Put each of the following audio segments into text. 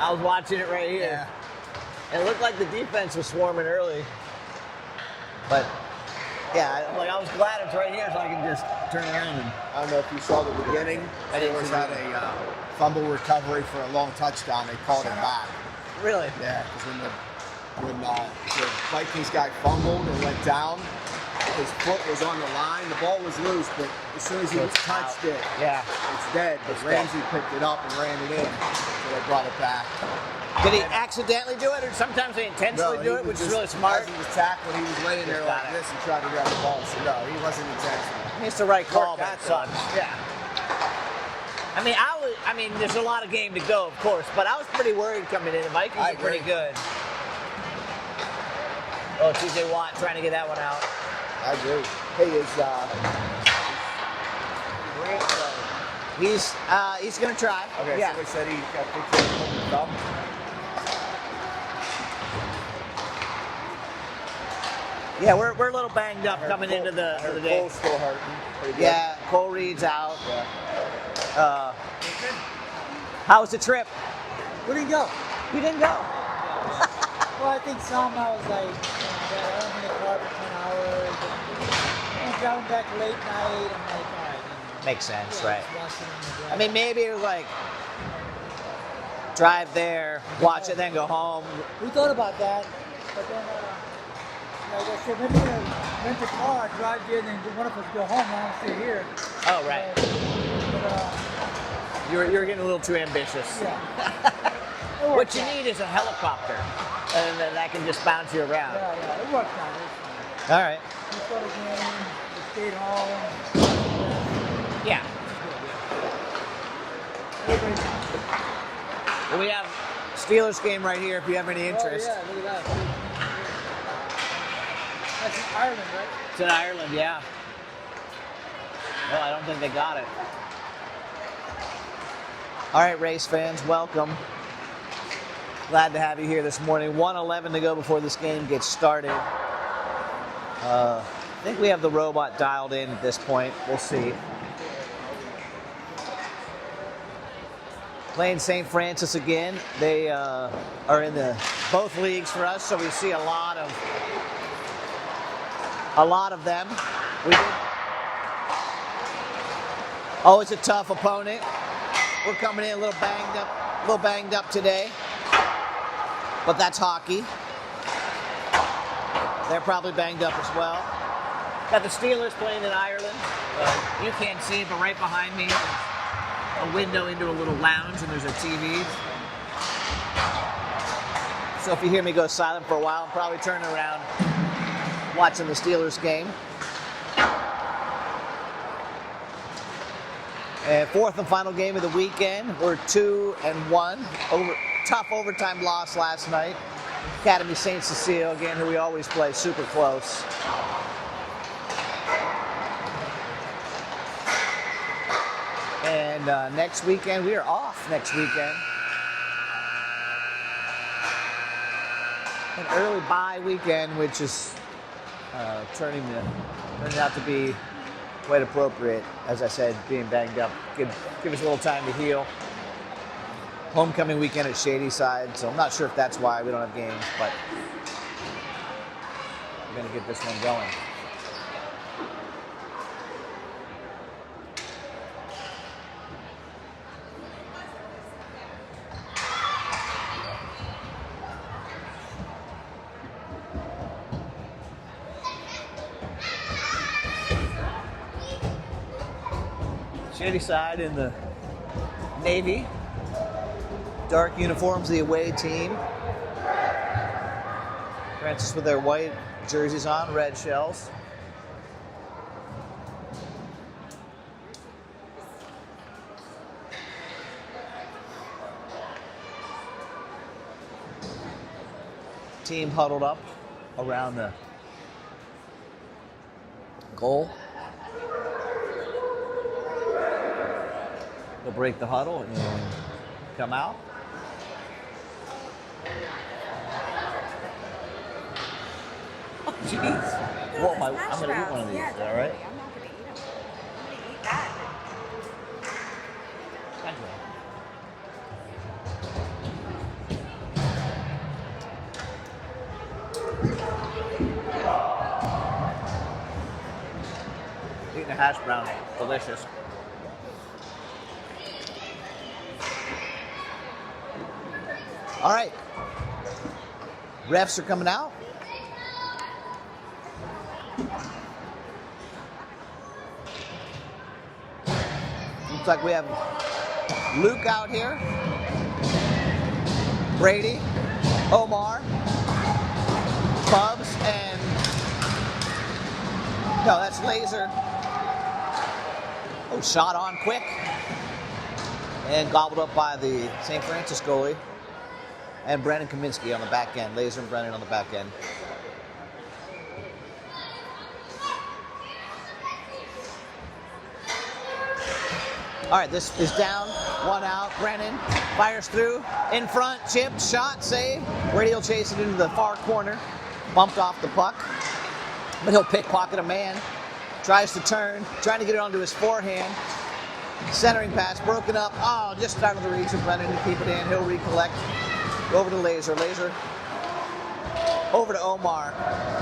I was watching it right here. Yeah. It looked like the defense was swarming early. But, yeah, I was glad it's right here so I can just turn around. And I don't know if you saw the beginning. There was had a fumble recovery for a long touchdown. They called it back. Really? Yeah, because when the Vikings guy fumbled and went down, his foot was on the line. The ball was loose, but as soon as he touched it, it's dead. But Ramsey picked it up and ran it in, so they brought it back. Did he accidentally do it, or sometimes they intentionally do it, which is really smart? As he was tackled, he was laying there like this and tried to grab the ball. So no, he wasn't intentional. It's the right call, that sucks. Yeah. I mean, there's a lot of game to go, of course, but I was pretty worried coming in. The Vikings are pretty good. Oh, TJ Watt trying to get that one out. I agree. Hey, He's going to try. Okay, yeah. Somebody said he got pictures of the thumb. Yeah, we're a little banged up coming into the day. Cole's still hurting. Yeah, Cole Reed's out. Yeah. How was the trip? We didn't go. You didn't go? Well, I think somehow I was like, I'm in the car for 10 hours. And driving back late night. I'm like, all right. Makes sense, right? I mean, maybe it was like, drive there, watch it, then go home. We thought about that, but then, like I said, maybe we're going to rent a car, drive there, and then one of us go home, and I'll stay here. Oh, right. But, You're getting a little too ambitious. Yeah. What you need is a helicopter, and then that can just bounce you around. Yeah, it worked out. All right. We saw the game, we stayed home. Yeah. Well, we have Steelers game right here if you have any interest. Oh, yeah, look at that. That's in Ireland, right? It's in Ireland, yeah. No, I don't think they got it. All right, race fans, welcome. Glad to have you here this morning. 1:11 to go before this game gets started. I think we have the robot dialed in at this point. We'll see. Playing St. Francis again. They are in both leagues for us, so we see a lot of them. Always a tough opponent. We're coming in a little banged up today. But that's hockey. They're probably banged up as well. Got the Steelers playing in Ireland. You can't see it, but right behind me, a window into a little lounge, and there's a TV. So if you hear me go silent for a while, I'm probably turning around watching the Steelers game. And fourth and final game of the weekend. We're 2-1. Tough overtime loss last night. Academy St. Cecile, again, who we always play super close. And next weekend, we are off next weekend. An early bye weekend, which is turning out to be quite appropriate. As I said, being banged up. Give us a little time to heal. Homecoming weekend at Shadyside, so I'm not sure if that's why we don't have games, but we're going to get this one going. Shadyside in the navy. Dark uniforms, the away team. Francis with their white jerseys on, red shells. Team huddled up around the goal. They'll break the huddle and come out. Oh, jeez. Well, I'm going to eat one of these. Is that all right? I'm not going to eat them. I'm going to eat that. hash brown. Delicious. All right. Refs are coming out. Looks like we have Luke out here. Brady, Omar, Bubs, and no, that's Laser. Oh, shot on quick. And gobbled up by the St. Francis goalie. And Brandon Kaminsky on the back end. Laser and Brennan on the back end. All right, this is down, one out. Brennan fires through, in front, chipped, shot, save. Brady will chase it into the far corner. Bumped off the puck. But he'll pickpocket a man. Tries to turn, trying to get it onto his forehand. Centering pass, broken up. Oh, just out of the reach of Brennan to keep it in. He'll recollect. Over to Laser. Laser over to Omar.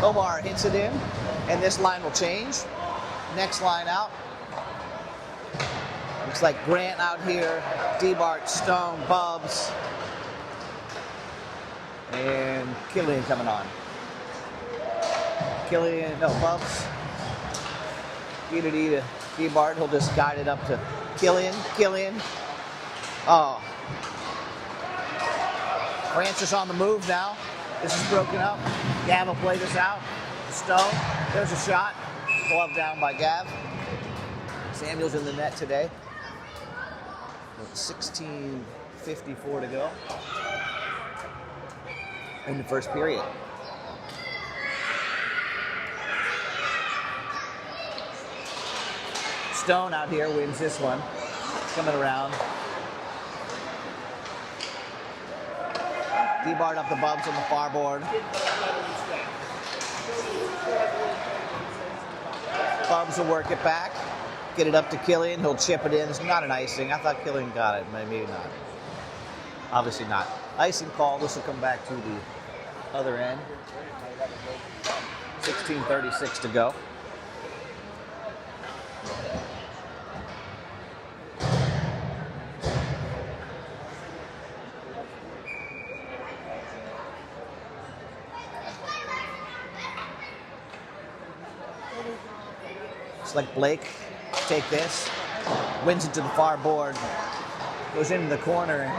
Omar hits it in, and this line will change. Next line out. Looks like Grant out here, D-Bart, Stone, Bubs, and Killian coming on. Bubs. Get it to D-Bart. He'll just guide it up to Killian. Oh. Francis on the move now. This is broken up. Gav will play this out. Stone. There's a shot. Glove down by Gav. Samuel's in the net today. With 16:54 to go in the first period. Stone out here wins this one. Coming around. D-Bart up the Bubs on the far board. Bubs will work it back. Get it up to Killian. He'll chip it in. It's not an icing. I thought Killian got it. Maybe not. Obviously not. Icing call. This will come back to the other end. 16:36 to go. It's like Blake. Take this, wins it to the far board, goes into the corner.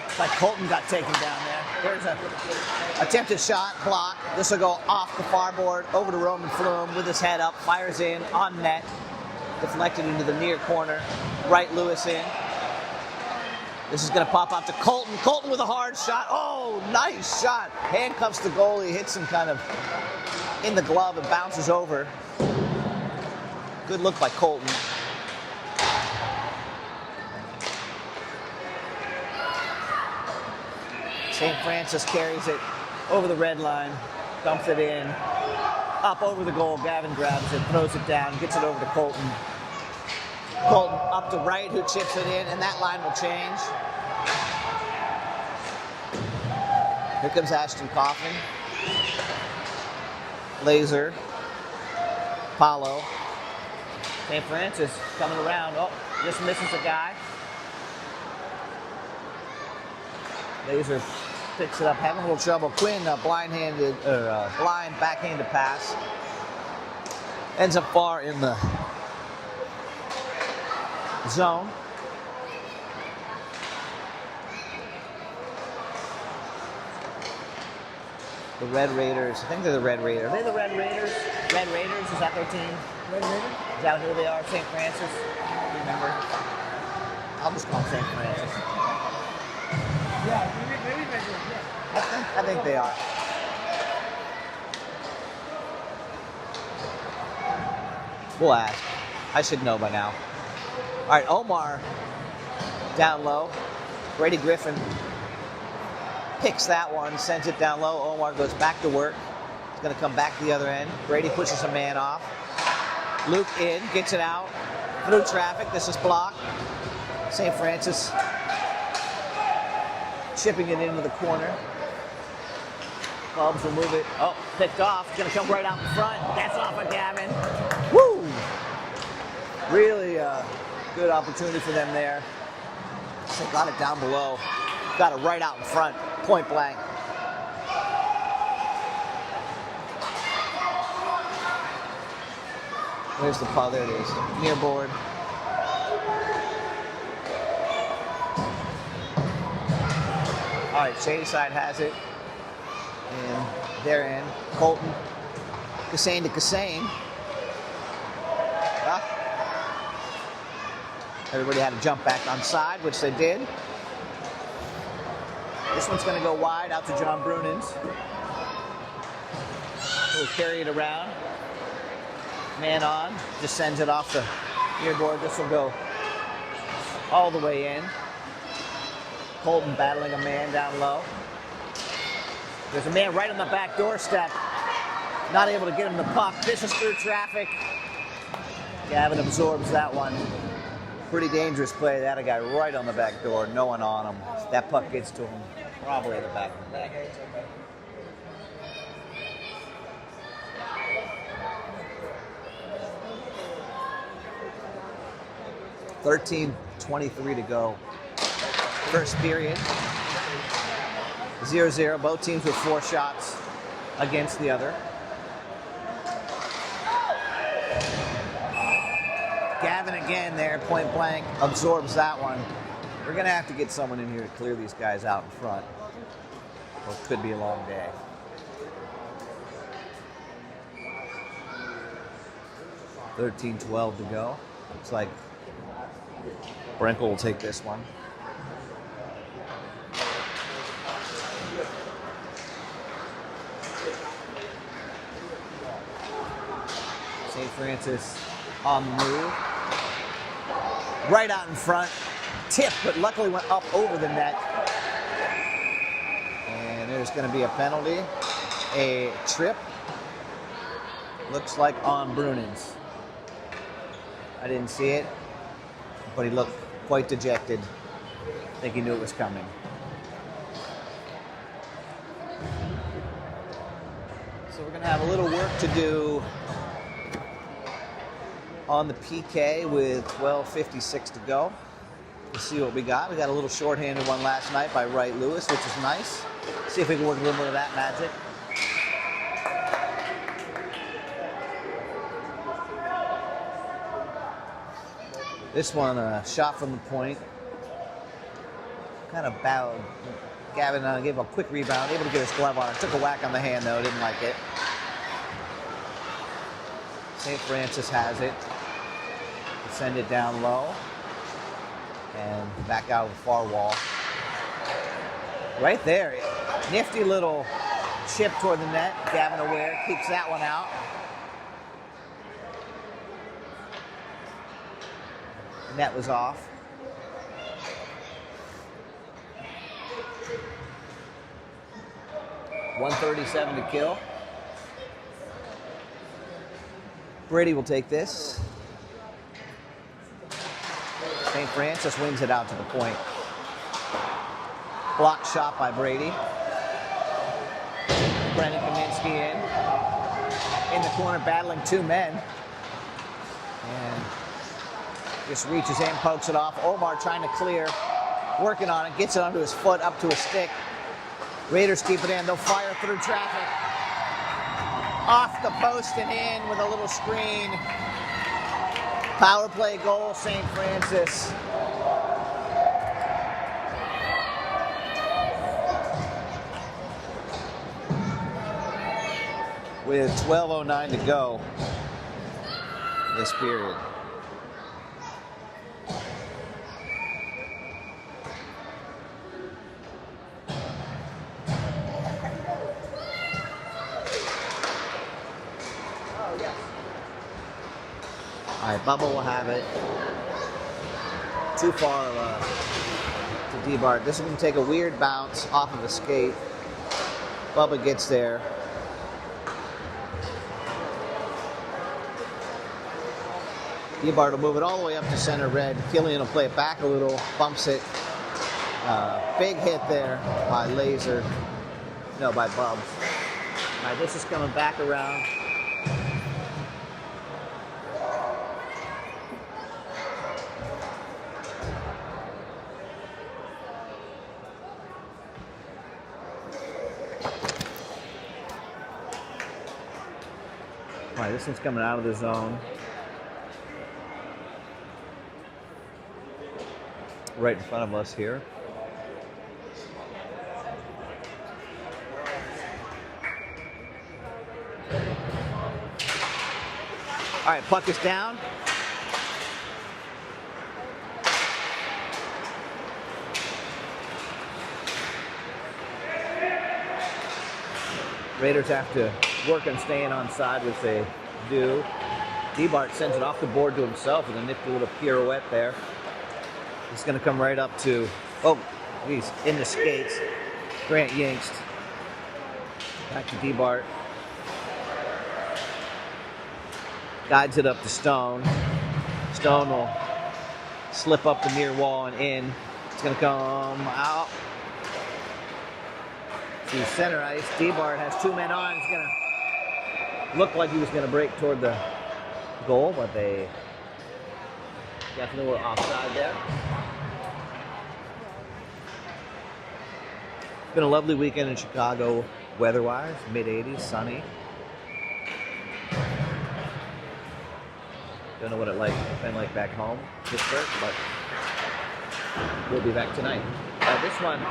It's like Colton got taken down there. There's a attempted shot, block. This will go off the far board, over to Roman Flume with his head up, fires in, on net, deflected into the near corner. Right Lewis in. This is going to pop out to Colton. Colton with a hard shot. Oh, nice shot. Handcuffs the goalie, hits him kind of in the glove and bounces over. Good look by Colton. St. Francis carries it over the red line, dumps it in, up over the goal. Gavin grabs it, throws it down, gets it over to Colton. Colton up to right, who chips it in, and that line will change. Here comes Ashton Coffin. Laser. Paulo. St. Francis coming around. Oh, just misses a guy. Laser picks it up, having a little trouble. Quinn, blind backhanded pass. Ends up far in the zone. The Red Raiders. I think they're the Red Raiders. Are they the Red Raiders? Red Raiders? Is that their team? Red Raiders? Is that who they are? St. Francis? Do you remember? I'll just call them St. Francis. Yeah, maybe Red Raiders, yeah. I think they are. We'll ask. I should know by now. All right, Omar down low. Brady Griffin picks that one, sends it down low. Omar goes back to work. He's going to come back the other end. Brady pushes a man off. Luke in, gets it out. Through traffic, this is blocked. St. Francis chipping it into the corner. Bubs will move it. Oh, picked off. Going to come right out in front. That's off of Gavin. Woo! Really good opportunity for them there. They got it down below. Got it right out in front, point blank. Where's the puck? There it is. Near board. All right, Shadyside has it. And they're in. Colton. Kassane to Kassane. Well, everybody had to jump back on side, which they did. This one's going to go wide out to John Brunins. He'll carry it around. Man on. Just sends it off the near board. This will go all the way in. Colton battling a man down low. There's a man right on the back doorstep. Not able to get him the puck. Fishes through traffic. Gavin absorbs that one. Pretty dangerous play. They had a guy right on the back door. No one on him. That puck gets to him probably at the back of the net. .23 to go. First period. 0-0. Both teams with 4 shots against the other. Gavin again there, point blank, absorbs that one. We're going to have to get someone in here to clear these guys out in front. Or it could be a long day. .12 to go. Looks like Brenkel will take this one. St. Francis on the move. Right out in front. Tip, but luckily went up over the net. And there's going to be a penalty. A trip. Looks like on Brunins. I didn't see it, but he looked quite dejected. I think he knew it was coming. So we're going to have a little work to do on the PK with 12:56 to go. We'll see what we got. We got a little shorthanded one last night by Wright Lewis, which is nice. See if we can work a little bit of that magic. This one, shot from the point. Kind of bowed. Gavin gave a quick rebound, able to get his glove on it. Took a whack on the hand though, didn't like it. St. Francis has it. Send it down low. And back out of the far wall. Right there. Nifty little chip toward the net. Gavin aware, keeps that one out. Net was off. .137 to kill. Brady will take this. St. Francis wins it out to the point. Blocked shot by Brady. Brendan Kaminsky in the corner battling 2 men. And just reaches in, pokes it off. Omar trying to clear, working on it, gets it onto his foot, up to his stick. Raiders keep it in. They'll fire through traffic. Off the post and in with a little screen. Power play goal, St. Francis. With 12:09 to go this period. All right, Bubba will have it. Too far to D-Bart. This is going to take a weird bounce off of a skate. Bubba gets there. D-Bart will move it all the way up to center red. Killian will play it back a little, bumps it. Big hit there by Laser. No, by Bub. All right, this is coming back around. All right, this one's coming out of the zone. Right in front of us here. All right, puck is down. Raiders have to work on staying on side, which they do. DeBart sends it off the board to himself with a nifty little pirouette there. He's going to come right up to, oh, he's in the skates. Grant Yingst. Back to DeBart. Guides it up to Stone. Stone will slip up the near wall and in. It's going to come out to center ice. DeBart has 2 men on. It's going to look like he was going to break toward the goal, but they definitely were offside there. It's been a lovely weekend in Chicago weather-wise. Mid-80s, sunny. Don't know what it's been like back home, Pittsburgh, but we'll be back tonight. This one,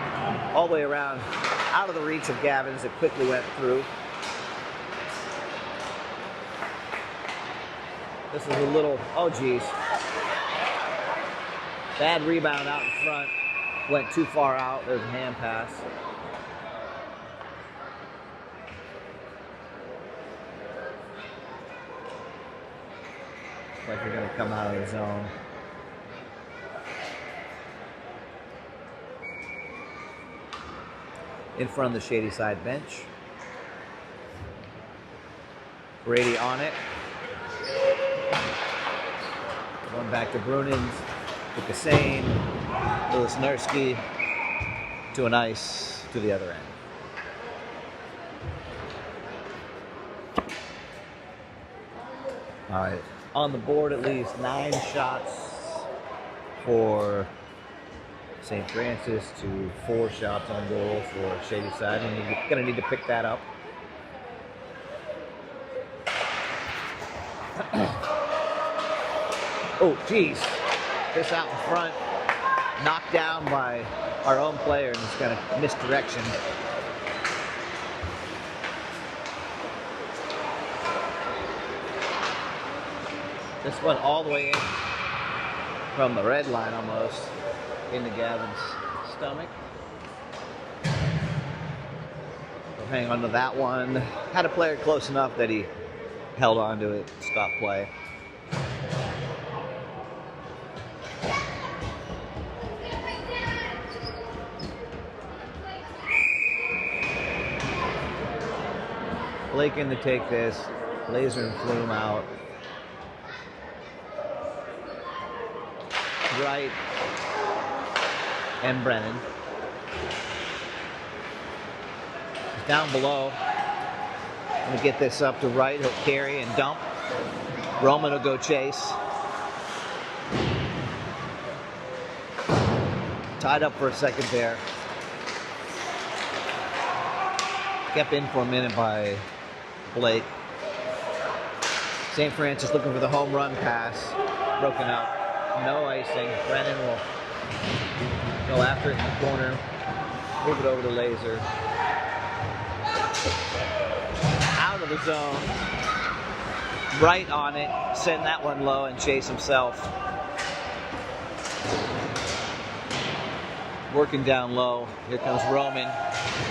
all the way around, out of the reach of Gavin's. It quickly went through. This is a little, oh geez. Bad rebound out in front. Went too far out. There's a hand pass. Like they're going to come out of the zone. In front of the Shady Side bench. Brady on it. Going back to Brunins, to Kassane, Lisnarski, to an ice to the other end. All right, on the board at least 9 shots for St. Francis to 4 shots on goal for Shady Side, and you're going to need to pick that up. Oh, geez. This out in front, knocked down by our own player, and it's kind of misdirection. This went all the way in from the red line almost into Gavin's stomach. We'll hang on to that one. Had a player close enough that he held on to it, stopped play. Blake in to take this. Laser and Flume out. Wright and Brennan. He's down below. Gonna get this up to Wright. He'll carry and dump. Roman will go chase. Tied up for a second there. Kept in for a minute by Blake. St. Francis looking for the home run pass. Broken up. No icing. Brennan will go after it in the corner. Move it over to Laser. Out of the zone. Right on it. Send that one low and chase himself. Working down low. Here comes Roman.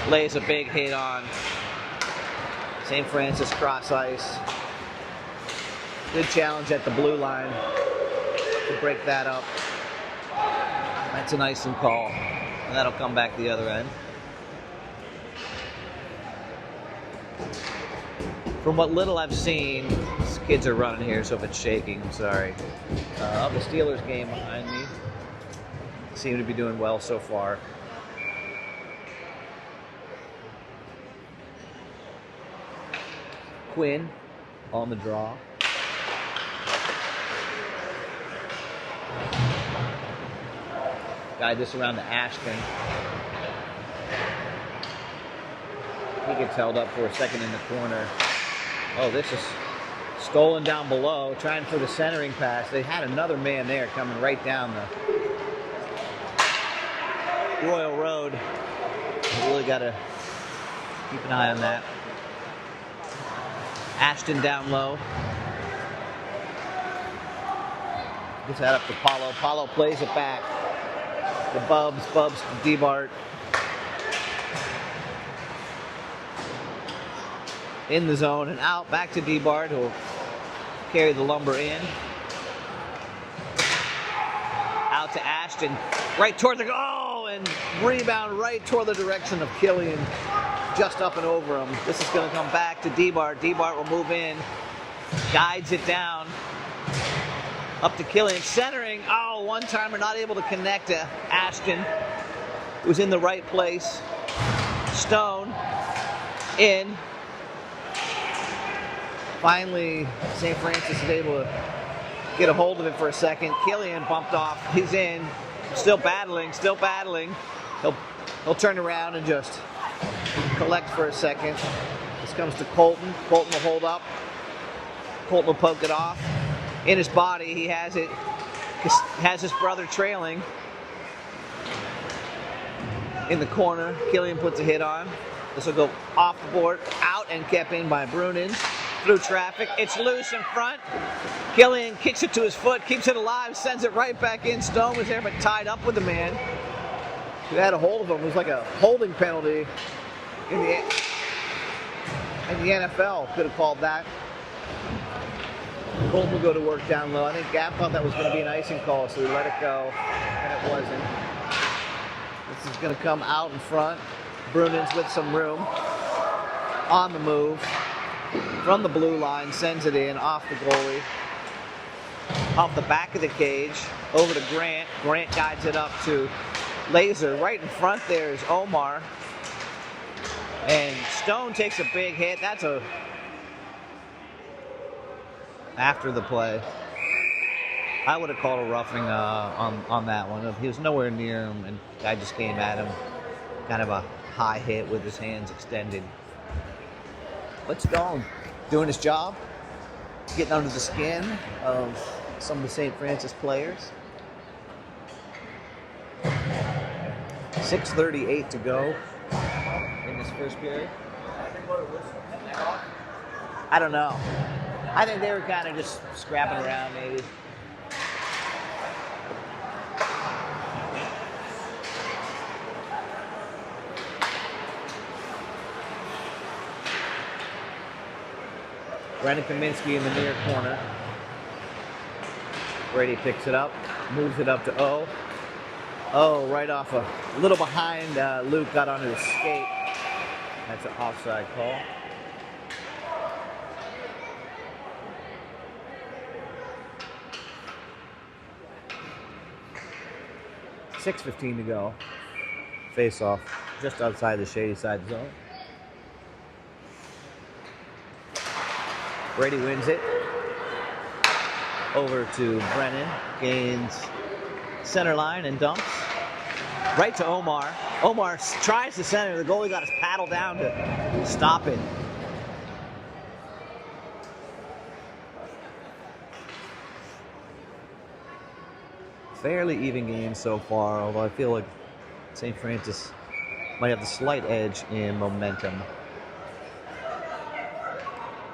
Lays a big hit on St. Francis cross ice. Good challenge at the blue line to break that up. That's an icing call, and that'll come back the other end. From what little I've seen, these kids are running here, so if it's shaking, I'm sorry. The Steelers game behind me seem to be doing well so far. Quinn on the draw. Guide this around to Ashton. He gets held up for a second in the corner. Oh, this is Stolen down below, trying for the centering pass. They had another man there coming right down the Royal Road. You really got to keep an eye on that. Ashton down low. Gets that up to Paulo. Paulo plays it back. The Bubs to D-Bart. In the zone and out. Back to D-Bart, who'll carry the lumber in. Out to Ashton. Right toward the goal and rebound right toward the direction of Killian. Just up and over him. This is going to come back to D-Bart. D-Bart will move in. Guides it down. Up to Killian. Centering. Oh, one-timer not able to connect to Ashton, who's in the right place. Stone. In. Finally, St. Francis is able to get a hold of it for a second. Killian bumped off. He's in. Still battling. He'll turn around and just collect for a second. This comes to Colton. Colton will hold up. Colton will poke it off. In his body, he has it. Has his brother trailing. In the corner, Killian puts a hit on. This will go off the board, out and kept in by Brunins. Through traffic, it's loose in front. Killian kicks it to his foot, keeps it alive, sends it right back in. Stone was there, but tied up with the man who had a hold of him. It was like a holding penalty in the NFL. Could have called that. Colton will go to work down low. I think Gap thought that was going to be an icing call, so he let it go, and it wasn't. This is going to come out in front. Brunins with some room. On the move. From the blue line, sends it in, off the goalie. Off the back of the cage, over to Grant. Grant guides it up to Laser. Right in front there is Omar. And Stone takes a big hit. That's a... After the play. I would have called a roughing on that one. He was nowhere near him, and the guy just came at him. Kind of a high hit with his hands extended. But Stone doing his job, getting under the skin of some of the St. Francis players. 6:38 to go in this first period. I don't know. I think they were kind of just scrapping around, maybe. Brandon Kaminsky in the near corner. Brady picks it up, moves it up to O. O right off a little behind. Luke got onto his skate. That's an offside call. .6:15 to go. Face off just outside the shady side zone. Brady wins it. Over to Brennan. Gains center line and dumps. Right to Omar. Omar tries to center. The goalie got his paddle down to stop it. Fairly even game so far, although I feel like St. Francis might have the slight edge in momentum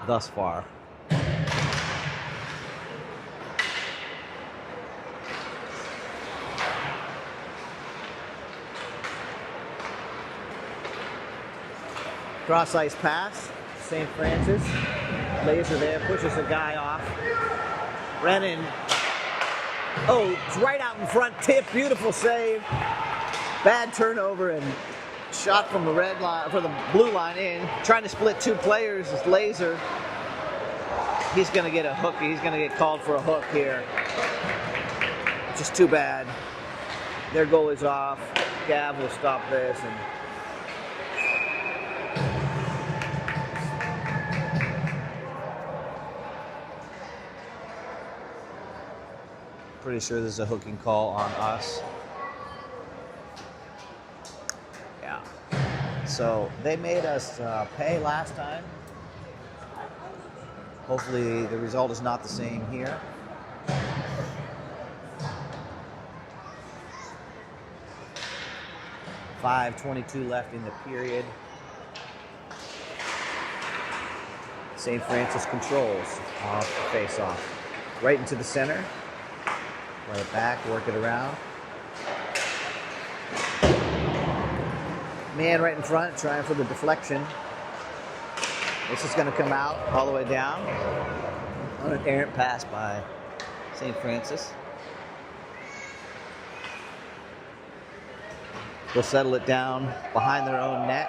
thus far. Cross ice pass, St. Francis. Laser there, pushes the guy off. Brennan. Oh, it's right out in front, tip, beautiful save. Bad turnover and shot from the red line, from the blue line in. Trying to split two players is Laser. He's gonna get a hook. He's gonna get called for a hook here. Which is too bad. Their goal is off. Gav will stop this and pretty sure there's a hooking call on us. Yeah. So they made us pay last time. Hopefully the result is not the same here. .5:22 left in the period. St. Francis controls off the face-off. Right into the center. Play it back, work it around. Man right in front, trying for the deflection. This is going to come out all the way down on an errant pass by St. Francis. They'll settle it down behind their own net.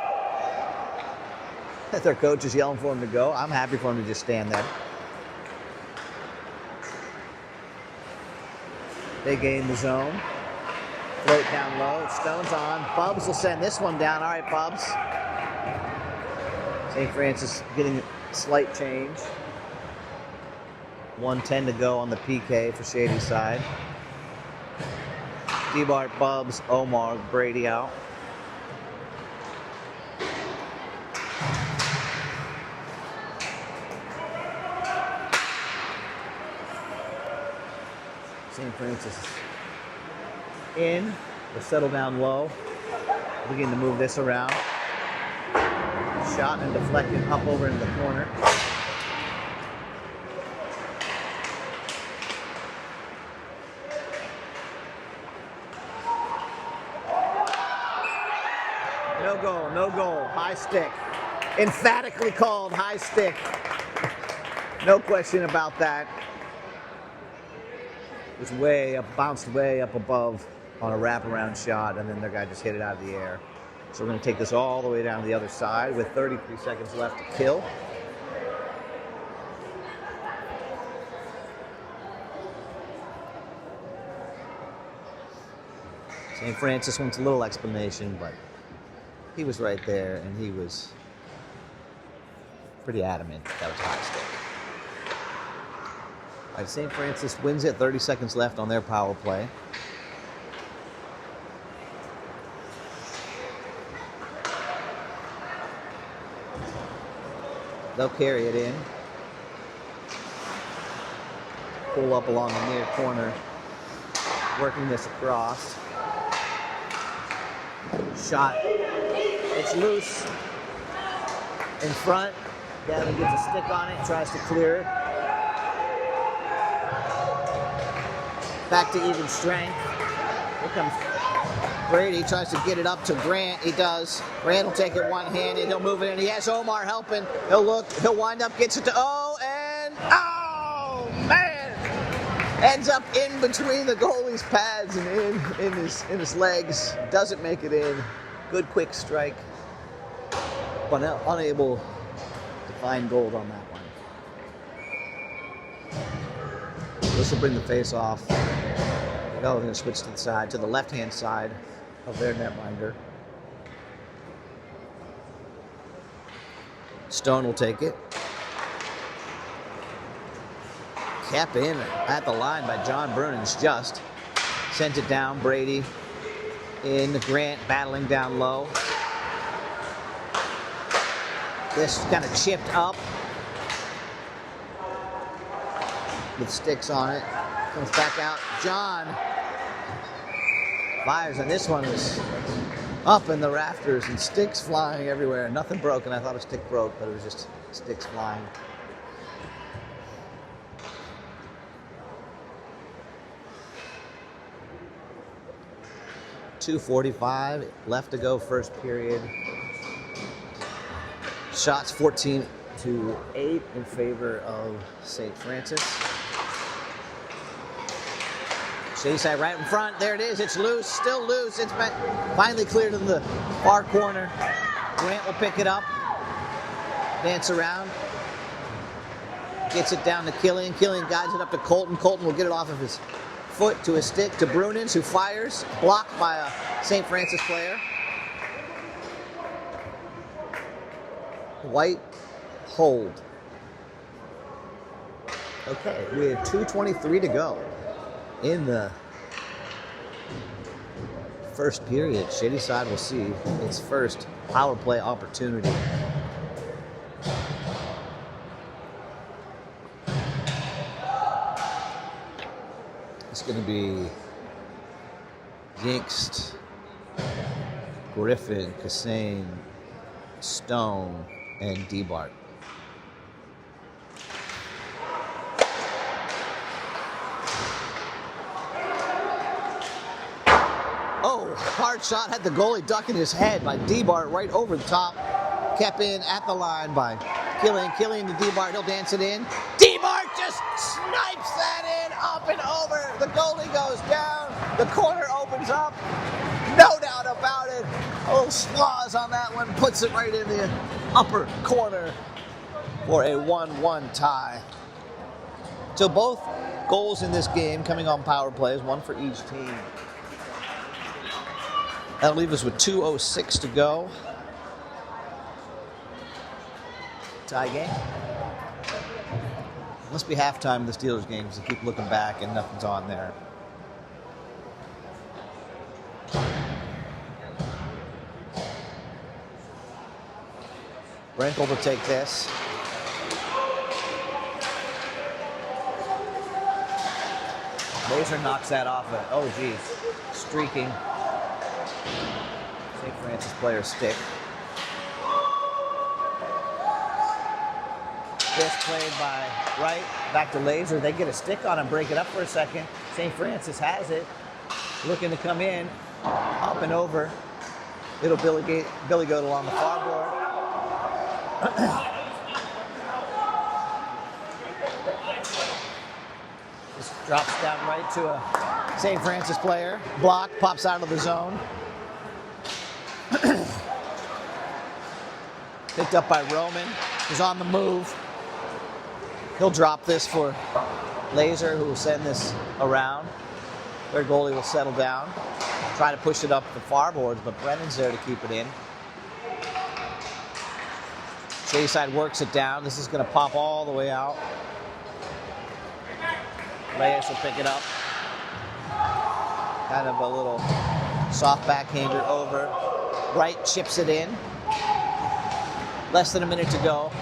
Their coach is yelling for him to go. I'm happy for him to just stand there. They gain the zone. Float down low. Stone's on. Bubs will send this one down. All right, Bubs. St. Francis getting a slight change. 1:10 to go on the PK for Shady side. D-Bart, Bubs, Omar, Brady out. St. Francis in. We'll settle down low. Begin to move this around. Shot and deflected up over in the corner. No goal, no goal. High stick. Emphatically called high stick. No question about that. It was way up, bounced way up above on a wraparound shot, and then their guy just hit it out of the air. So we're going to take this all the way down to the other side with 33 seconds left to kill. St. Francis wants a little explanation, but he was right there, and he was pretty adamant that was high stick. All right, St. Francis wins it, 30 seconds left on their power play. They'll carry it in. Pull up along the near corner, working this across. Shot. It's loose. In front. Gavin gets a stick on it, tries to clear it. Back to even strength. Here comes Brady, tries to get it up to Grant. He does. Grant will take it one-handed. He'll move it in. He has Omar helping. He'll look. He'll wind up, gets it to and oh, man! Ends up in between the goalie's pads and in his legs. Doesn't make it in. Good quick strike. But unable to find gold on that one. This will bring the face off. No, we're going to switch to the side, to the left-hand side of their netminder. Stone will take it. Kept in at the line by John Brunens just. Sent it down, Brady in, Grant battling down low. This kind of chipped up with sticks on it. Comes back out. John fires, and this one is up in the rafters and sticks flying everywhere. Nothing broken. I thought a stick broke, but it was just sticks flying. .245 left to go, first period. Shots 14-8 in favor of St. Francis. Shady side right in front. There it is. It's loose. Still loose. It's finally cleared to the far corner. Grant will pick it up. Dance around. Gets it down to Killian. Killian guides it up to Colton. Colton will get it off of his foot to his stick to Brunens, who fires. Blocked by a St. Francis player. White hold. Okay, we have 2:23 to go in the first period. Shady side will see its first power play opportunity. it's going to be Yinkst, Griffin, Kassane, Stone, and DeBart. Oh, hard shot, had the goalie ducking his head by DeBart right over the top. Kept in at the line by Killian. Killian to DeBart, he'll dance it in. DeBart just snipes that in, up and over. The goalie goes down, the corner opens up. No doubt about it. A little schnoz on that one, puts it right in the upper corner for a 1-1 tie. So both goals in this game coming on power plays, one for each team. That'll leave us with 2:06 to go. Tie game. Must be halftime of the Steelers game because they keep looking back and nothing's on there. Brenkel will take this. Laser knocks that off it. Oh, geez. Streaking. St. Francis player stick. This played by Wright. Back to Laser. They get a stick on him, break it up for a second. St. Francis has it. Looking to come in. Up and over. Little Billy Goat along the far board. This drops down right to a St. Francis player. Block, pops out of the zone. Picked up by Roman, who's on the move. He'll drop this for Laser, who will send this around. Their goalie will settle down. Try to push it up the far boards, but Brennan's there to keep it in. Shayside works it down. This is going to pop all the way out. Reyes will pick it up. Kind of a little soft backhander over. Wright chips it in. Less than a minute to go.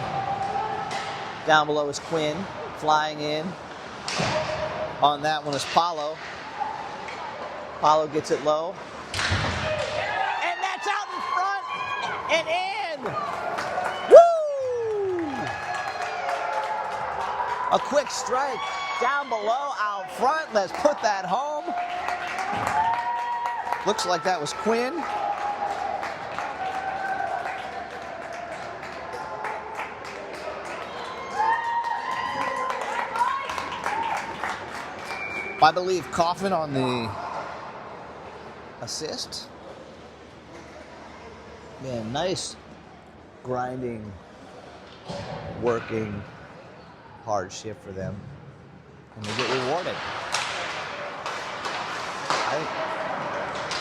Down below is Quinn. Flying in. On that one is Paulo. Paulo gets it low. And that's out in front and in. Woo! A quick strike down below, out front. Let's put that home. Looks like that was Quinn. I believe Coffin on the assist. Yeah, nice grinding, working, hard shift for them. And they get rewarded. I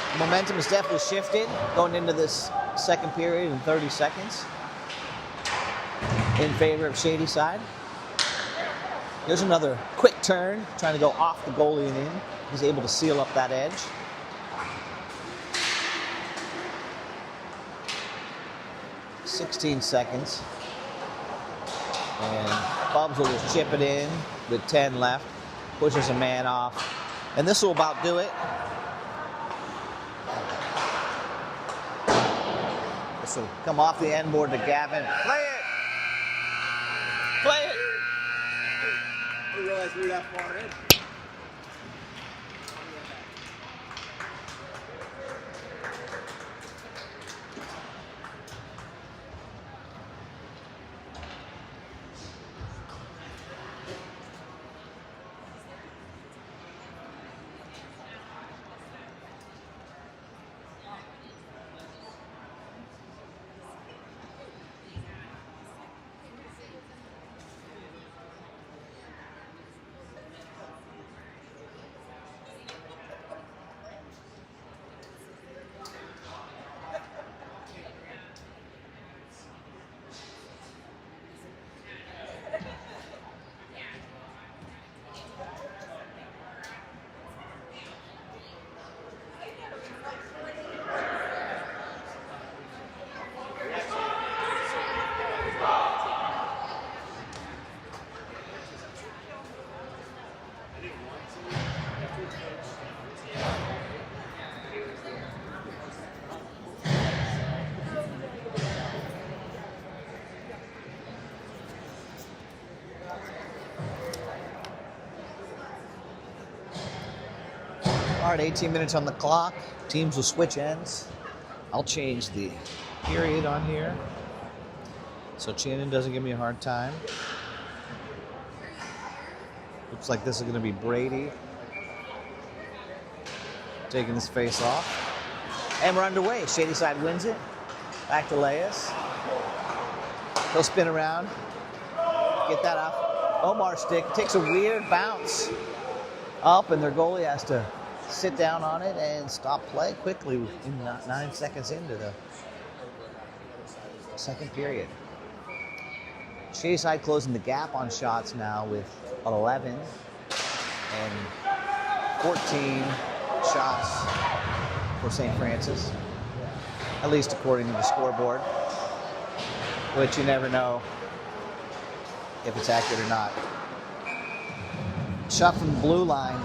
think momentum is definitely shifted going into this second period in 30 seconds in favor of Shady Side. Here's another quick turn, trying to go off the goalie and in. He's able to seal up that edge. .16 seconds. And Bubs will just chip it in with 10 left. Pushes a man off. And this will about do it. This will come off the end board to Gavin. Play it! Play it! I didn't realize we were that far in. start, 18 minutes on the clock. Teams will switch ends. I'll change the period on here so Shannon doesn't give me a hard time. Looks like this is going to be Brady taking his face off. And we're underway. Shadyside wins it. Back to Leas. He'll spin around. Get that off Omar's stick. Takes a weird bounce up, and their goalie has to sit down on it and stop play quickly in 9 seconds into the second period. Shadyside closing the gap on shots now with 11 and 14 shots for St. Francis, at least according to the scoreboard, which you never know if it's accurate or not. Shot from the blue line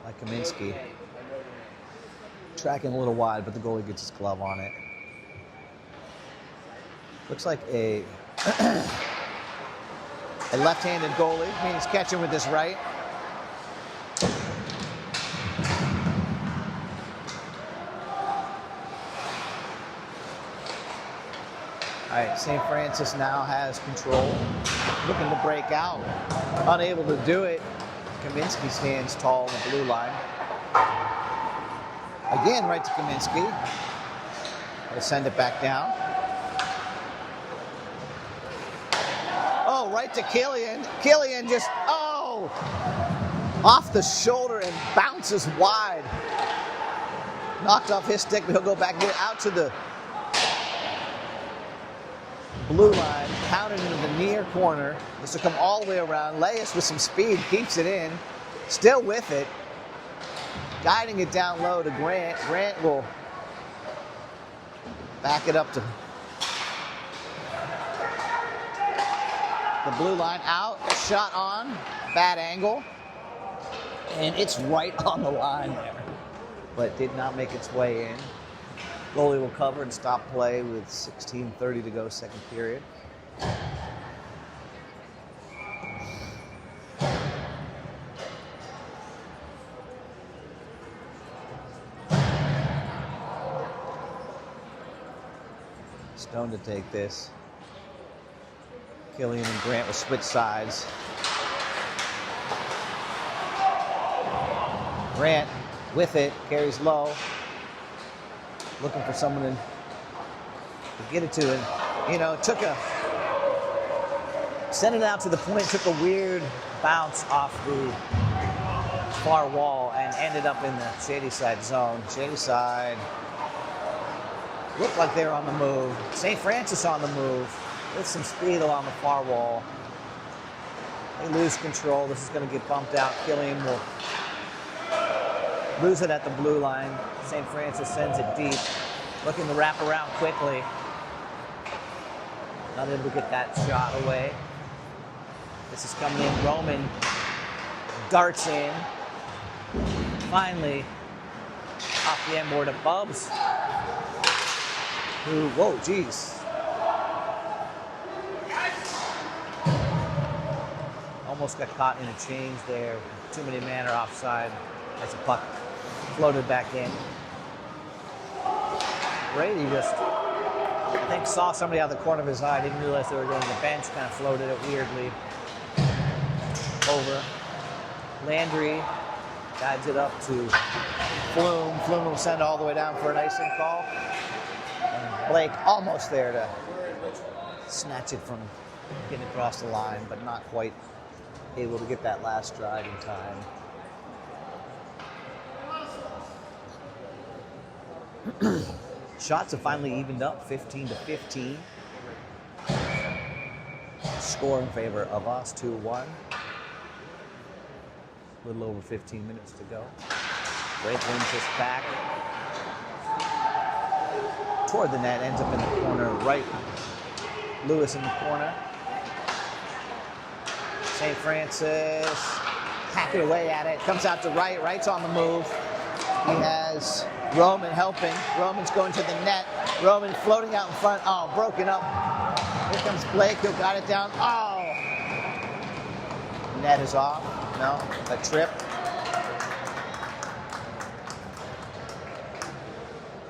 by Kaminsky. Tracking a little wide, but the goalie gets his glove on it. Looks like a left-handed goalie. I mean, he's catching with his right. All right, St. Francis now has control, looking to break out. Unable to do it. Kaminsky stands tall on the blue line. Again, right to Kaminsky. He'll send it back down. Oh, right to Killian. Killian just, off the shoulder and bounces wide. Knocked off his stick, but he'll go back and get it out to the blue line, pounded into the near corner. This will come all the way around. Leas with some speed keeps it in, still with it, guiding it down low to Grant. Grant will back it up to the blue line, out, shot on, bad angle, and it's right on the line there, but did not make its way in. Goalie will cover and stop play with 16:30 to go, second period. Stone to take this. Killian and Grant will switch sides. Grant with it, carries low. Looking for someone to get it to him. You know, sent it out to the point, took a weird bounce off the far wall and ended up in the Shadyside zone. Shadyside looked like they were on the move. St. Francis on the move with some speed along the far wall. They lose control. This is going to get bumped out. Killian will lose it at the blue line. St. Francis sends it deep, looking to wrap around quickly. Not able to get that shot away. This is coming in. Roman darts in. Finally, off the end board of Bubs. Who, whoa, geez. Almost got caught in a change there. Too many men are offside as the puck floated back in. Brady just, I think, saw somebody out of the corner of his eye, didn't realize they were going to the bench, kind of floated it weirdly over. Landry guides it up to Flume. Flume will send it all the way down for an icing call. And Blake almost there to snatch it from getting across the line, but not quite able to get that last stride in time. Shots have finally evened up, 15-15. Score in favor of us, 2-1. A little over 15 minutes to go. Drake wins this back toward the net, ends up in the corner right. Lewis in the corner. St. Francis hacking away at it, comes out to right, right's on the move. He has Roman helping. Roman's going to the net. Roman floating out in front. Oh, broken up. Here comes Blake. He'll got it down. Oh! Net is off. No, a trip.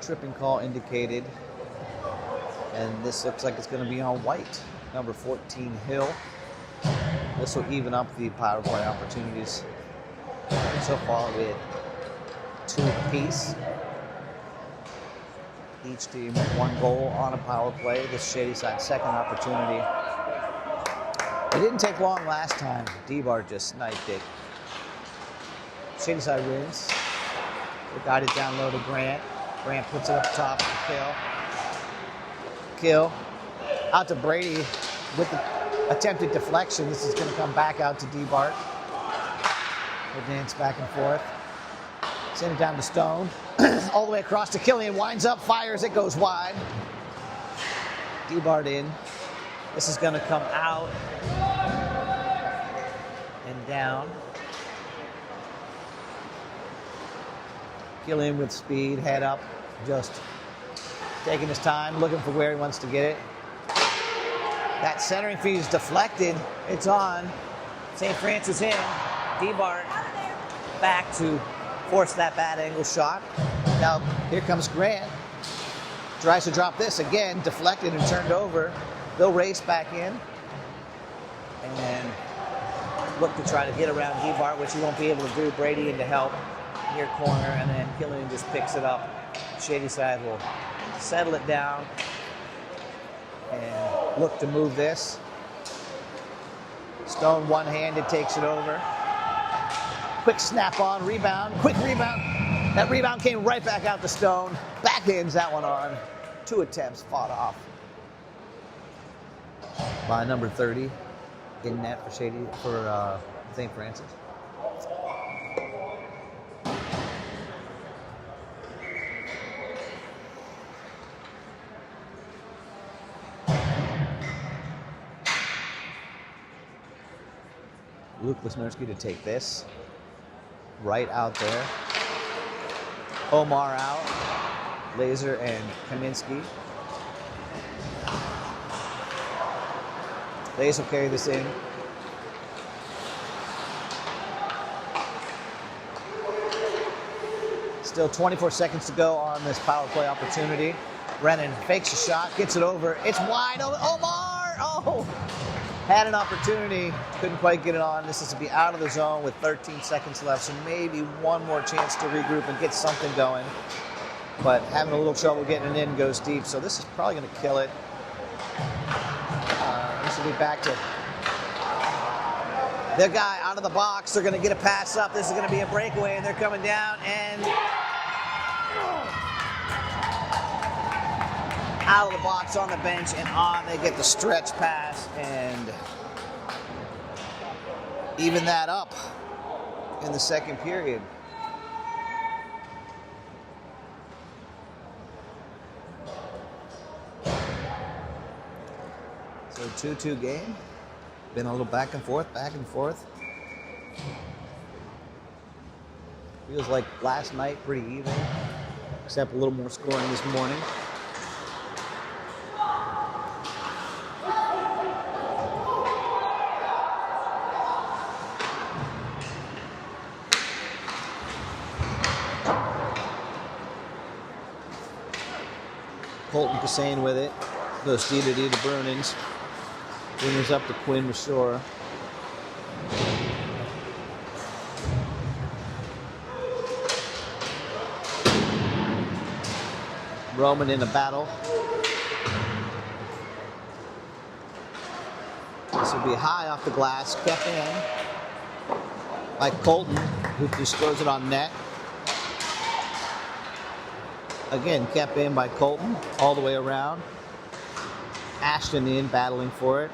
Tripping call indicated. And this looks like it's going to be on white. Number 14, Hill. This will even up the power play opportunities. So far with 2 apiece. Each team with 1 goal on a power play. This Shady Side second opportunity. It didn't take long last time. D-Bar just sniped it. Shady Side wins. They got it down low to Grant. Grant puts it up top for Kill. Kill. Out to Brady with the attempted deflection. This is going to come back out to D-Bart. We'll dance back and forth. Send it down to Stone. All the way across to Killian. Winds up, fires, it goes wide. D-Bart in. This is going to come out and down. Killian with speed, head up, just taking his time, looking for where he wants to get it. That centering feed is deflected. It's on. St. Francis in. D-Bart back to force that bad angle shot. Now, here comes Grant. Tries to drop this again, deflected and turned over. They'll race back in and look to try to get around D-Bart, which he won't be able to do. Brady in to help near corner, and then Killian just picks it up. Shady Side will settle it down and look to move this. Stone one-handed takes it over. Quick snap on, rebound, quick rebound. That rebound came right back out to Stone. Backhands that one on. 2 attempts fought off by number 30 in net for St. Francis. Luke Lesnarski to take this. Right out there. Omar out. Laser and Kaminsky. Laser will carry this in. Still 24 seconds to go on this power play opportunity. Brennan fakes a shot, gets it over. It's wide open. Omar! Oh! Had an opportunity, couldn't quite get it on. This is to be out of the zone with 13 seconds left, so maybe one more chance to regroup and get something going. But having a little trouble getting it in, goes deep, so this is probably going to kill it. This will be back to the guy out of the box. They're going to get a pass up. This is going to be a breakaway, and they're coming down, and out of the box on the bench and on. They get the stretch pass and even that up in the second period. So 2-2 game. Been a little back and forth, back and forth. Feels like last night pretty even, except a little more scoring this morning. Colton Cassane with it. Goes D to Brunings. Brunings up to Quinn Rashore. Roman in a battle. This will be high off the glass. Kept in by Colton, who just throws it on net. Again, kept in by Colton all the way around. Ashton in, battling for it.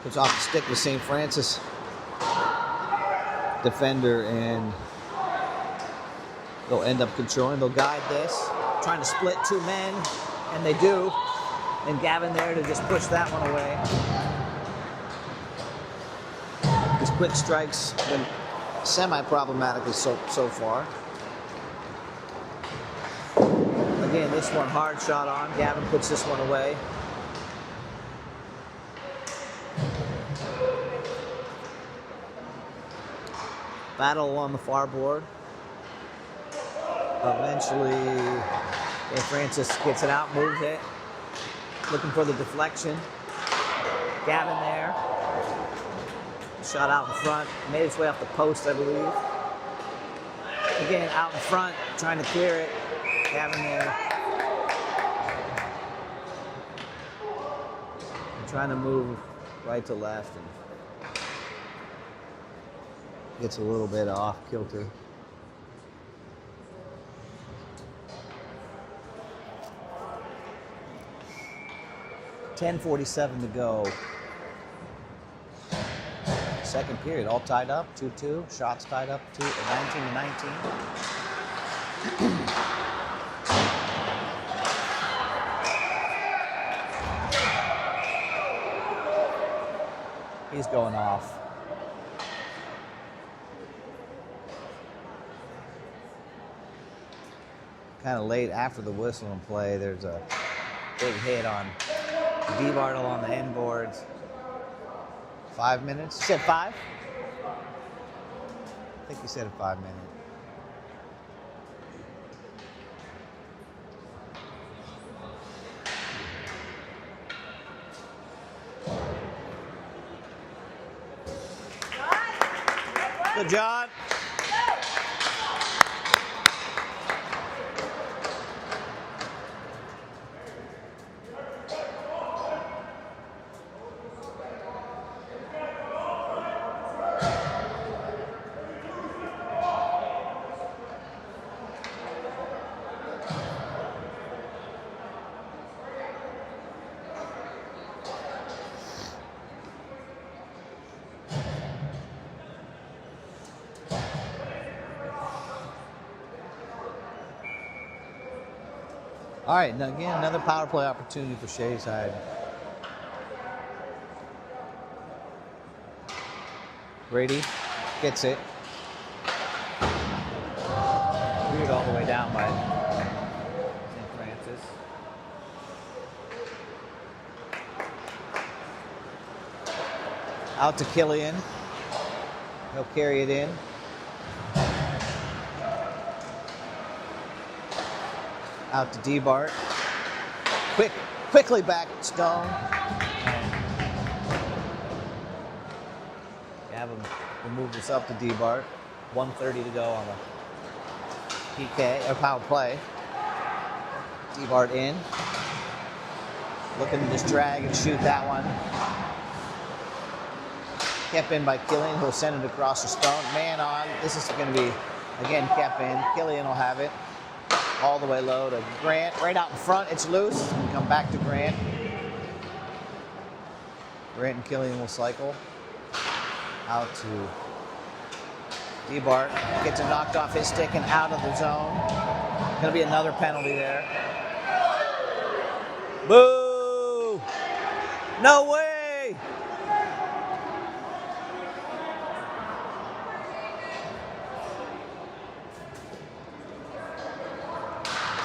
Comes off the stick with St. Francis defender, and they'll end up controlling. They'll guide this, trying to split 2 men, and they do. And Gavin there to just push that one away. His quick strikes been semi-problematic so far. Again, this one hard shot on. Gavin puts this one away. Battle along the far board. Eventually, Francis gets it out, moves it. Looking for the deflection. Gavin there. Shot out in front. Made its way off the post, I believe. Again, out in front, trying to clear it. Gavin there. And trying to move right to left. And gets a little bit off kilter. .10:47 to go. Second period, all tied up, 2-2. Shots tied up, 19-19. He's going off. Kind of late after the whistle and play, there's a big hit on D-Bartle on the end boards. 5 minutes? You said 5? I think you said a 5 minute. Good job. All right, now again, another power play opportunity for Shadyside. Brady gets it. Weird all the way down by St. Francis. Out to Killian. He'll carry it in. Out to D-Bart. Quickly back to Stone. Gavin will move this up to D-Bart. 1:30 to go on the PK, or power play. D-Bart in. Looking to just drag and shoot that one. Kept in by Killian, who'll send it across the Stone. Man on. This is going to be, again, kept in. Killian will have it. All the way low to Grant. Right out in front, it's loose. Come back to Grant. Grant and Killian will cycle. Out to D-Bart. Gets it knocked off his stick and out of the zone. Gonna be another penalty there. Boo! No way!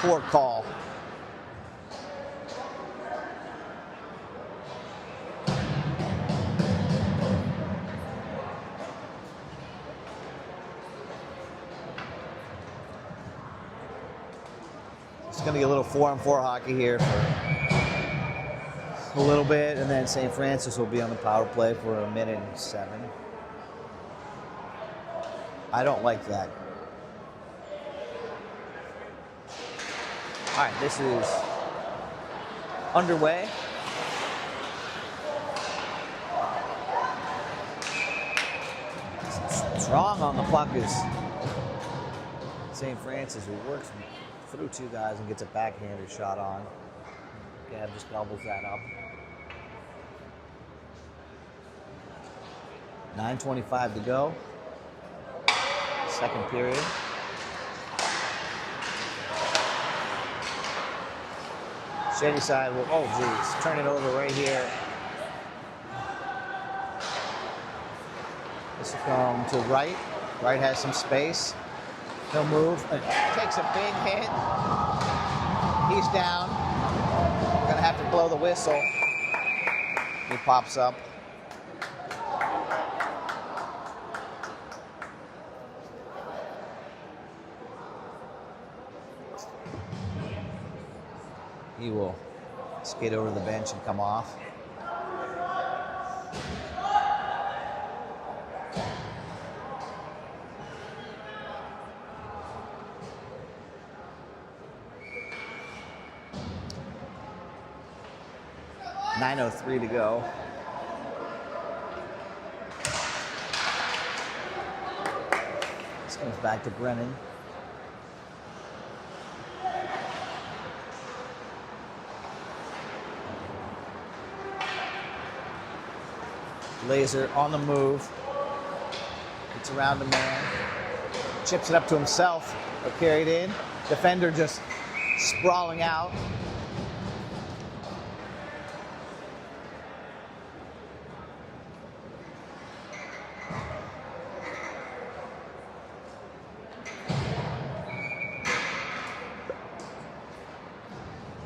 Poor call. It's going to be a little 4-on-4 hockey here for a little bit, and then St. Francis will be on the power play for 1:07. I don't like that. All right, this is underway. Strong on the puck is St. Francis, who works through two guys and gets a backhander shot on. Gav just gobbles that up. 9:25 to go. Second period. Shadyside will, oh geez, turn it over right here. This will come to right. Right has some space. He'll move, takes a big hit. He's down. Gonna have to blow the whistle. He pops up. He will skate over to the bench and come off. .9:03 to go. This comes back to Brennan. Laser on the move. Gets around the man. Chips it up to himself. Or carried in. Defender just sprawling out.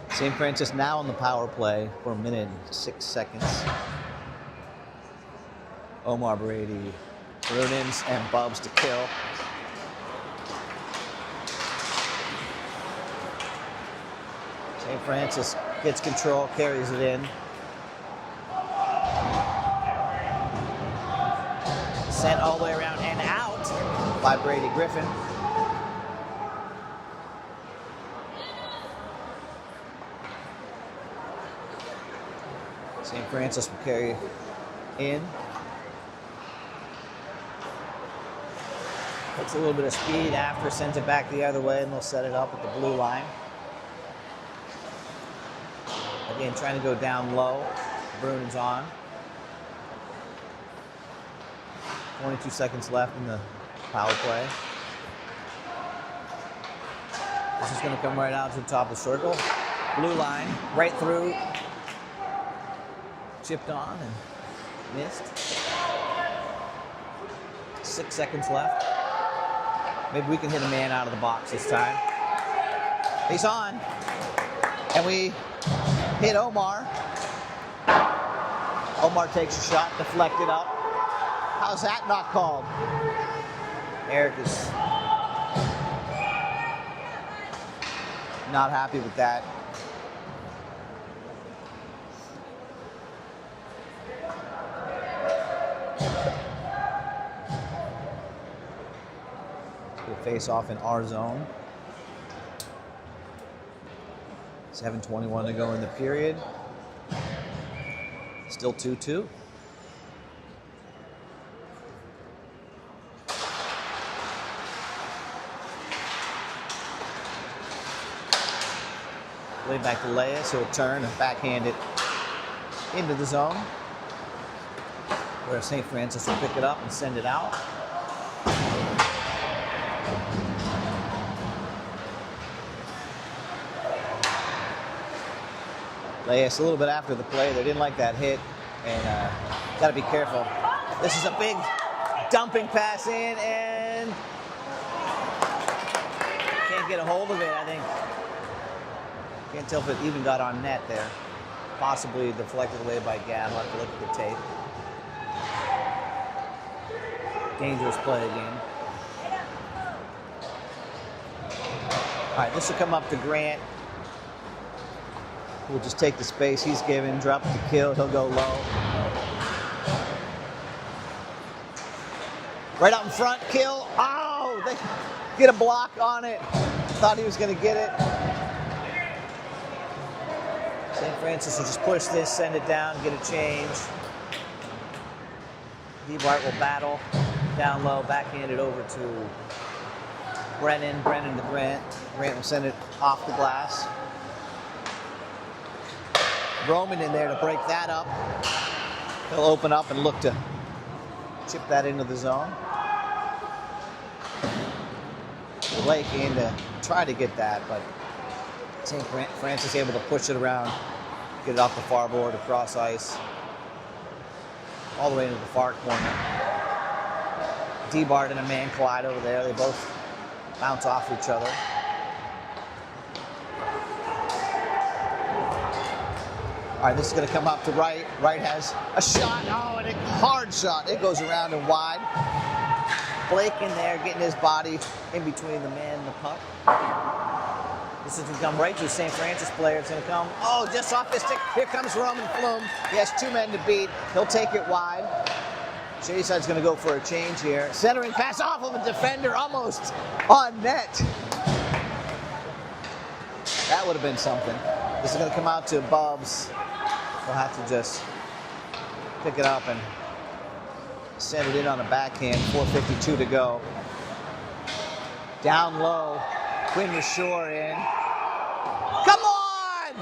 St. Francis now on the power play for 1 minute and 6 seconds. Omar Brady, Brunins and Bubs to kill. St. Francis gets control, carries it in. Sent all the way around and out by Brady Griffin. St. Francis will carry in. Takes a little bit of speed after, sends it back the other way, and they'll set it up at the blue line. Again, trying to go down low. Brunen's on. 22 seconds left in the power play. This is going to come right out to the top of the circle. Blue line, right through. Chipped on and missed. 6 seconds left. Maybe we can hit a man out of the box this time. He's on. And we hit Omar. Omar takes a shot, deflected up. How's that not called? Eric is not happy with that. Face off in our zone. 7:21 to go in the period. Still 2-2. Play back to Leas, who'll turn and backhand it into the zone, where St. Francis will pick it up and send it out. Leas a little bit after the play, they didn't like that hit, and got to be careful. This is a big dumping pass in, and can't get a hold of it, I think. Can't tell if it even got on net there. Possibly deflected away by Gab. I'll have to look at the tape. Dangerous play again. All right, this will come up to Grant. We'll just take the space he's given, drop it to kill, he'll go low. Right out in front, kill. Oh, they get a block on it. Thought he was gonna get it. St. Francis will just push this, send it down, get a change. D-Bart will battle down low, backhand it over to Brennan to Grant. Grant will send it off the glass. Roman in there to break that up. He'll open up and look to chip that into the zone. Blake in to try to get that, but St. Francis able to push it around, get it off the far board, across ice, all the way into the far corner. D-Bart and a man collide over there. They both bounce off each other. All right, this is going to come up to right. Right has a shot. Oh, and a hard shot. It goes around and wide. Blake in there getting his body in between the man and the puck. This is going to come right to St. Francis player. It's going to come, oh, just off his stick. Here comes Roman Flume. He has 2 men to beat. He'll take it wide. Shadyside going to go for a change here. Centering pass off of a defender, almost on net. That would have been something. This is going to come out to Bubs. We'll have to just pick it up and send it in on a backhand. 4:52 to go. Down low. Quinn Rashore in. Come on!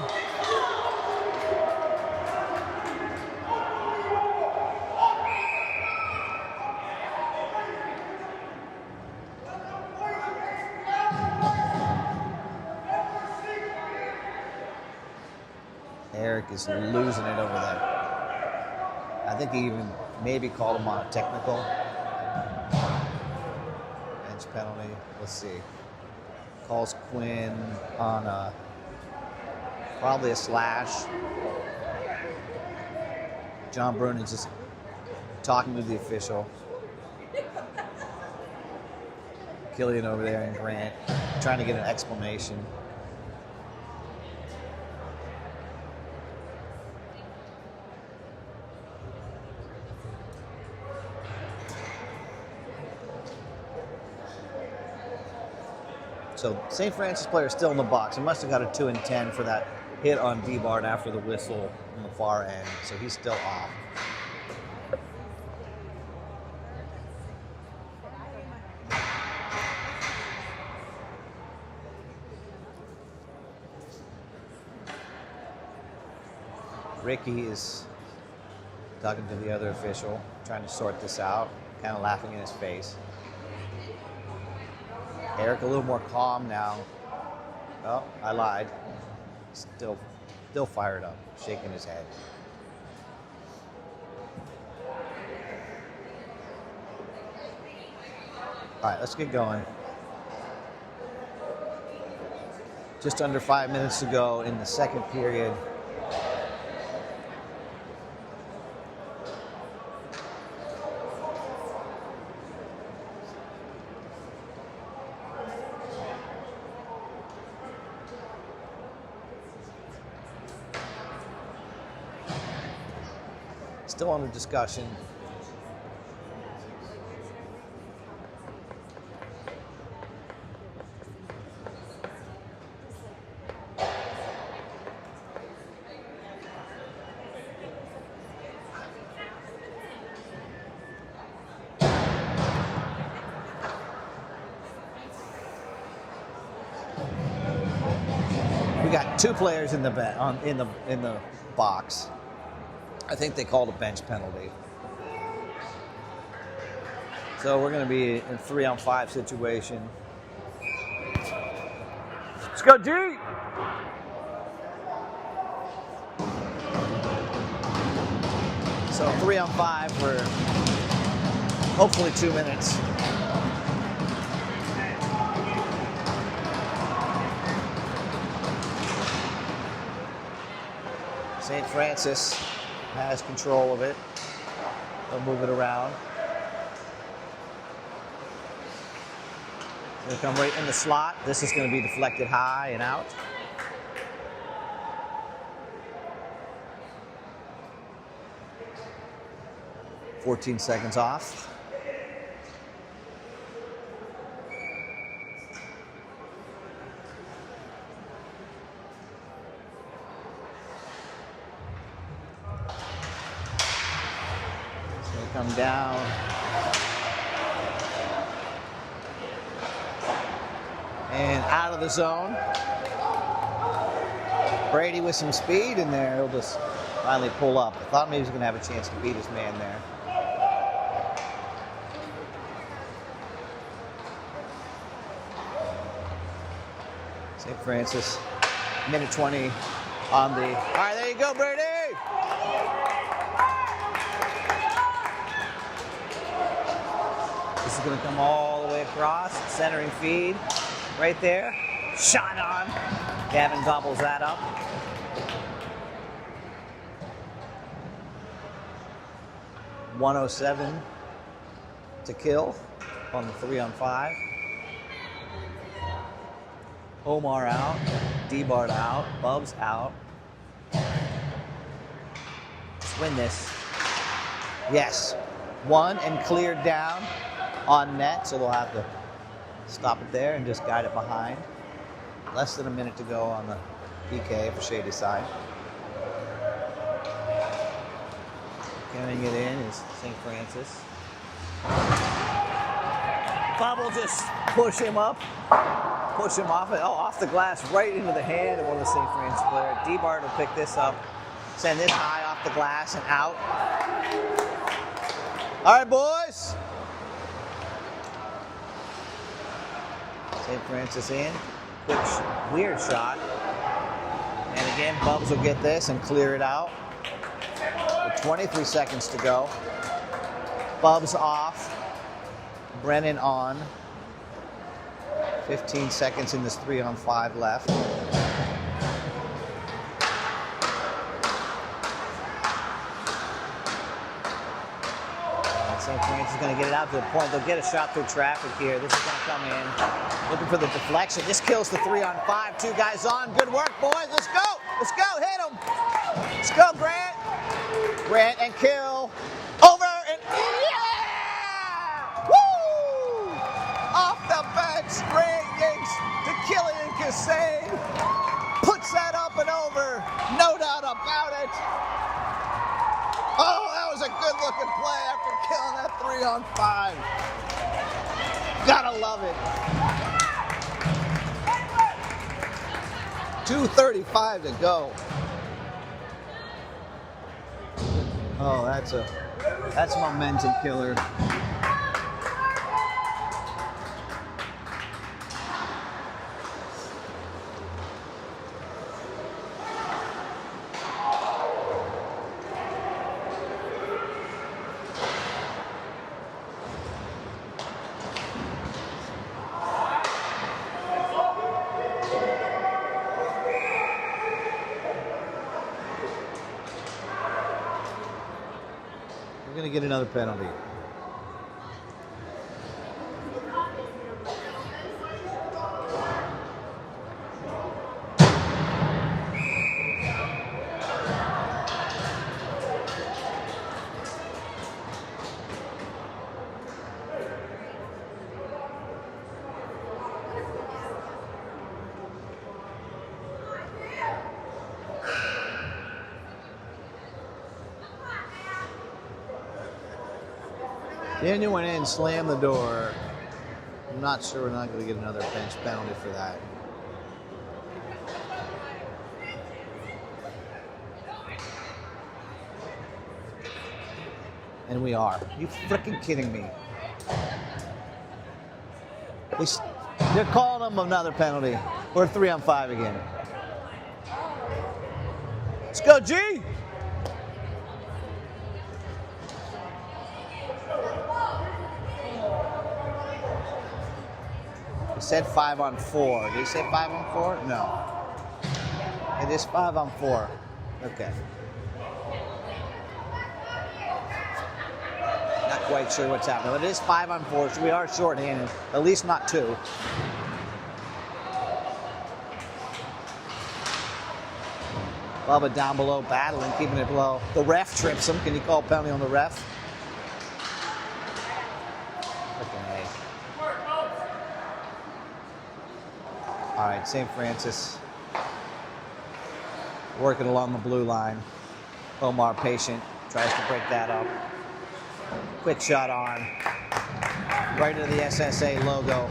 Eric is losing it over there. I think he even maybe called him on a technical. Bench penalty. Let's see. Calls Quinn on probably a slash. John Brunen's just talking to the official. Killian over there and Grant trying to get an explanation. So St. Francis player still in the box. He must have got a 2 and 10 for that hit on D-Bart after the whistle on the far end. So he's still off. Ricky is talking to the other official, trying to sort this out, kind of laughing in his face. Eric a little more calm now. Oh, I lied. Still fired up, shaking his head. All right, let's get going. Just under 5 minutes to go in the second period. Still under discussion. We got 2 players in the box. I think they called a bench penalty. So we're going to be in a 3-on-5 situation. Let's go deep. So 3-on-5 for hopefully 2 minutes. St. Francis has control of it. They'll move it around. They'll come right in the slot. This is going to be deflected high and out. "14 seconds off. Come down. And out of the zone. Brady with some speed in there. He'll just finally pull up. I thought maybe he was going to have a chance to beat his man there. St. Francis, minute 20 on the... All right, there you go, Brady! This is going to come all the way across. Centering feed right there. Shot on. Gavin gobbles that up. .107 to kill on the 3-on-5. Omar out. D-Bart out. Bubs out. Let's win this. Yes. Won and cleared down on net, so they'll have to stop it there and just guide it behind. Less than a minute to go on the PK for Shady Side. Carrying it in is St. Francis. Bob will just push him up, push him off the glass right into the hand of one of the St. Francis players. D-Bart will pick this up, send this high off the glass and out. All right, boys. St. Francis in. Quick, weird shot. And again, Bubs will get this and clear it out. With 23 seconds to go. Bubs off. Brennan on. 15 seconds in this 3-on-5 left. St. Francis is going to get it out to the point. They'll get a shot through traffic here. This is going to come in. Looking for the deflection. This kills the 3-on-5. 2 guys on. Good work, boys. Let's go. Let's go. Hit them. Let's go, Grant. Grant and kill. Over and yeah! Woo! Off the bench. Grant Yates to Killian Kassane. Puts that up and over. No doubt about it. Oh, that was a good-looking play after killing that 3-on-5. Gotta love it. 2:35 to go. Oh, that's a momentum killer. We're going to get another penalty. Daniel went in, slammed the door. I'm not sure we're not going to get another bench penalty for that. And we are. You freaking kidding me? They're calling them another penalty. We're 3-on-5 again. Let's go, G! He said 5-on-4. Did he say 5-on-4? No. It is 5-on-4. Okay. Not quite sure what's happening, but it is 5-on-4, so we are shorthanded. At least not 2. Bubba down below battling, keeping it below. The ref trips him. Can you call a penalty on the ref? All right, St. Francis working along the blue line. Omar patient, tries to break that up. Quick shot on. Right into the SSA logo.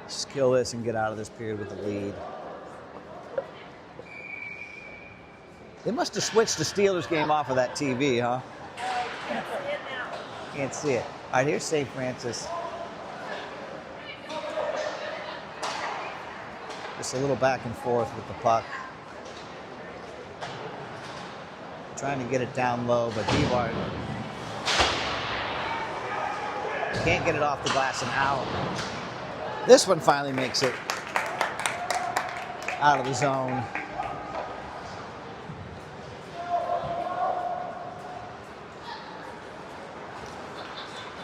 Just kill this and get out of this period with the lead. They must have switched the Steelers game off of that TV, huh? Can't see it now. Can't see it. All right, here's St. Francis. Just a little back and forth with the puck. Trying to get it down low, but D-Bart can't get it off the glass and out. This one finally makes it out of the zone.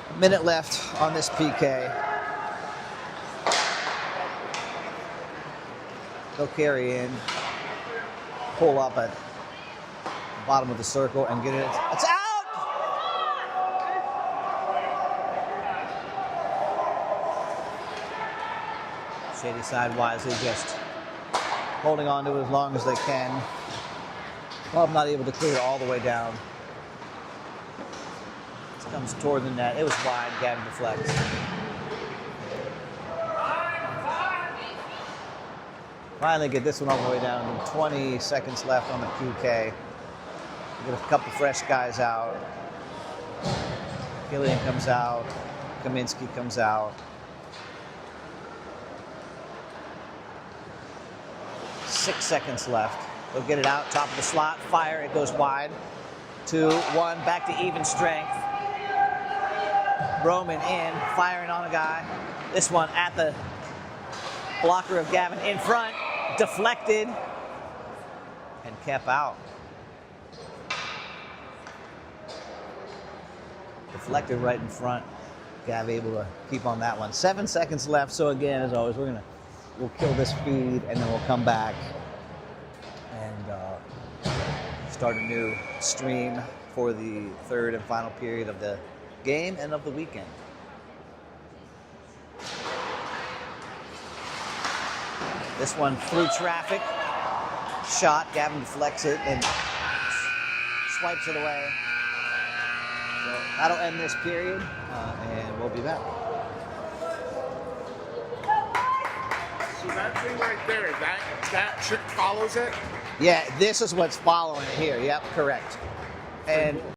A minute left on this PK. They'll carry in, pull up at the bottom of the circle, and get it. It's out! Shady side wisely just holding on to it as long as they can. Club not able to clear it all the way down. This comes toward the net. It was wide. Gavin deflects. Finally get this one all the way down. 20 seconds left on the QK. Get a couple fresh guys out. Gillian comes out. Kaminsky comes out. 6 seconds left. They'll get it out, top of the slot, fire, it goes wide. 2, 1, back to even strength. Roman in, firing on a guy. This one at the blocker of Gavin in front, deflected, and kept out. Deflected right in front. Gav able to keep on that one. 7 seconds left, so again, as always, we'll kill this feed and then we'll come back and start a new stream for the third and final period of the game and of the weekend. This one through traffic. Shot, Gavin deflects it and swipes it away. So that'll end this period, and we'll be back. So that thing right there, that trick follows it? Yeah, this is what's following it here. Yep, correct. And